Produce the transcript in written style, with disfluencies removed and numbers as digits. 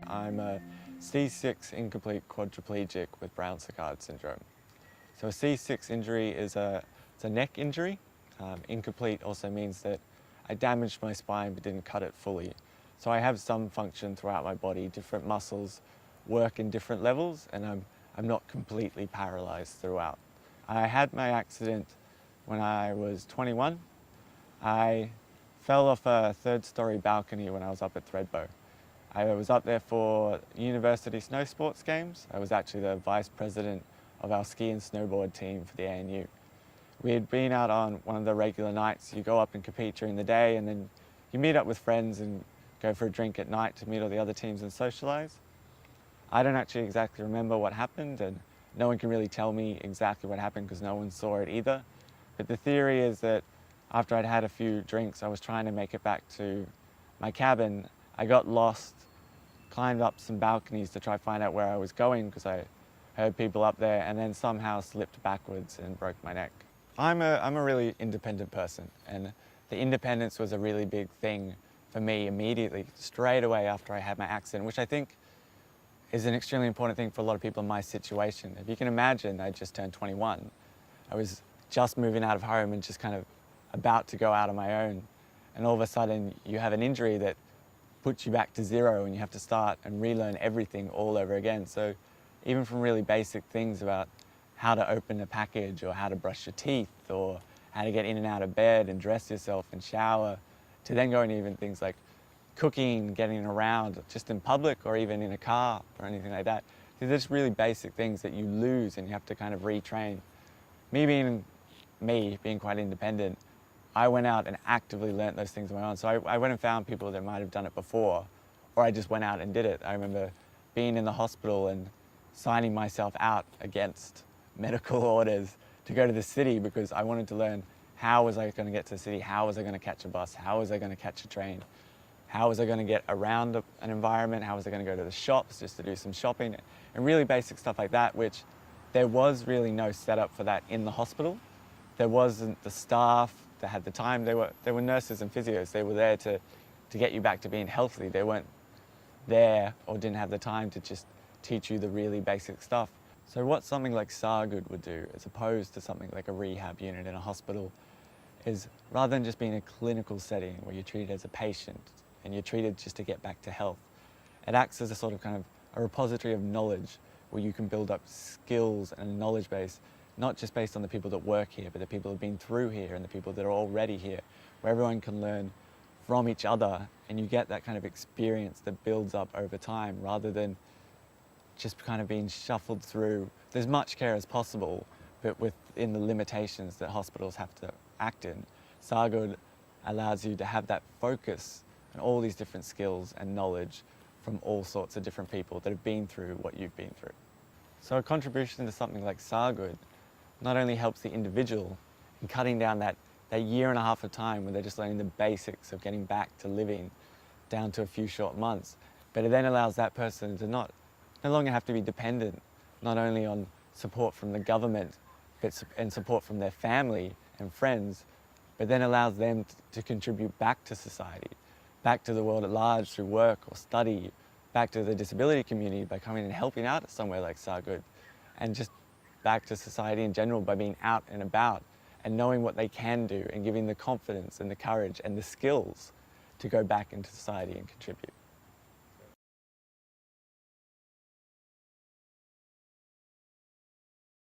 I'm a C6 incomplete quadriplegic with Brown-Séquard syndrome. So a C6 injury is it's a neck injury. Incomplete also means that I damaged my spine but didn't cut it fully. So I have some function throughout my body, different muscles work in different levels, and I'm not completely paralyzed throughout. I had my accident when I was 21. I fell off a third-story balcony when I was up at Thredbo. I was up there for university snow sports games. I was actually the vice president of our ski and snowboard team for the ANU. We had been out on one of the regular nights. You go up and compete during the day, and then you meet up with friends and go for a drink at night to meet all the other teams and socialize. I don't actually exactly remember what happened, and no one can really tell me exactly what happened because no one saw it either. But the theory is that after I'd had a few drinks, I was trying to make it back to my cabin. I got lost, climbed up some balconies to try to find out where I was going because I heard people up there, and then somehow slipped backwards and broke my neck. I'm a really independent person, and the independence was a really big thing for me immediately, straight away after I had my accident, which I think is an extremely important thing for a lot of people in my situation. If you can imagine, I just turned 21. I was just moving out of home and just kind of about to go out on my own, and all of a sudden you have an injury that puts you back to zero and you have to start and relearn everything all over again. So even from really basic things about how to open a package or how to brush your teeth or how to get in and out of bed and dress yourself and shower, to then going to even things like cooking, getting around just in public or even in a car or anything like that. These are just really basic things that you lose and you have to kind of retrain. Me being quite independent, I went out and actively learnt those things on my own. So I went and found people that might have done it before, or I just went out and did it. I remember being in the hospital and signing myself out against medical orders to go to the city because I wanted to learn how was I going to get to the city, how was I going to catch a bus, how was I going to catch a train, how was I going to get around an environment, how was I going to go to the shops just to do some shopping, and really basic stuff like that, which there was really no setup for that in the hospital. There wasn't the staff that had the time. They were nurses and physios. They were there to get you back to being healthy. They weren't there or didn't have the time to just teach you the really basic stuff. So what something like Sargood would do, as opposed to something like a rehab unit in a hospital, is rather than just being a clinical setting where you're treated as a patient and you're treated just to get back to health, it acts as a sort of kind of a repository of knowledge where you can build up skills and a knowledge base, not just based on the people that work here, but the people who've been through here and the people that are already here, where everyone can learn from each other and you get that kind of experience that builds up over time rather than just kind of being shuffled through. There's much care as possible, but within the limitations that hospitals have to act in. Sargood allows you to have that focus and all these different skills and knowledge from all sorts of different people that have been through what you've been through. So a contribution to something like Sargood not only helps the individual in cutting down that year and a half of time when they're just learning the basics of getting back to living down to a few short months, but it then allows that person to no longer have to be dependent not only on support from the government and support from their family and friends, but then allows them to contribute back to society, back to the world at large through work or study, back to the disability community by coming and helping out at somewhere like Sargood, and just back to society in general by being out and about and knowing what they can do and giving the confidence and the courage and the skills to go back into society and contribute.